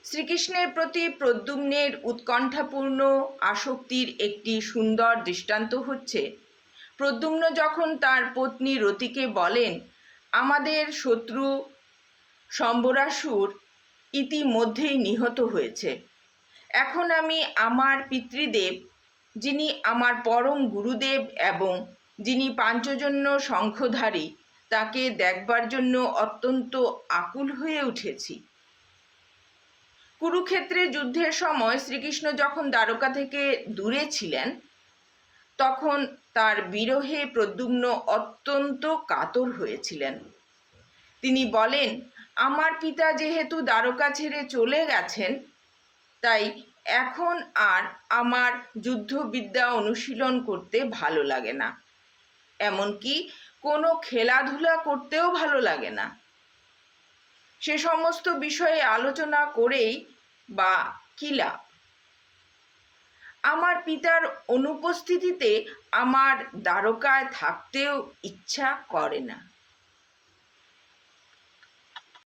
শ্রীকৃষ্ণের প্রতি প্রদ্যুম্নের উৎকণ্ঠাপূর্ণ আসক্তির একটি সুন্দর দৃষ্টান্ত হচ্ছে, প্রদ্যুম্ন যখন তার পত্নী রতিকে বলেন, আমাদের শত্রু শম্বরাসুর ইতিমধ্যেই নিহত হয়েছে। এখন আমি আমার পিতৃদেব, যিনি আমার পরম গুরুদেব এবং যিনি পাঞ্চজন্য শঙ্খধারী, তাকে দেখবার জন্য অত্যন্ত আকুল হয়ে উঠেছি। কুরুক্ষেত্রে যুদ্ধের সময় শ্রীকৃষ্ণ যখন দ্বারকা থেকে দূরে ছিলেন, তখন তার বিরহে প্রদ্যুম্ন অত্যন্ত কাতর হয়েছিলেন। তিনি বলেন, আমার পিতা যেহেতু দ্বারকা ছেড়ে চলে গেছেন, তাই এখন আর আমার যুদ্ধবিদ্যা অনুশীলন করতে ভালো লাগে না, এমনকি কোনো খেলাধুলা করতেও ভালো লাগে না। সে সমস্ত বিষয়ে আলোচনা করেই বা কি লাভ? আমার পিতার অনুপস্থিতিতে আমার দ্বারকায় থাকতেও ইচ্ছা করে না।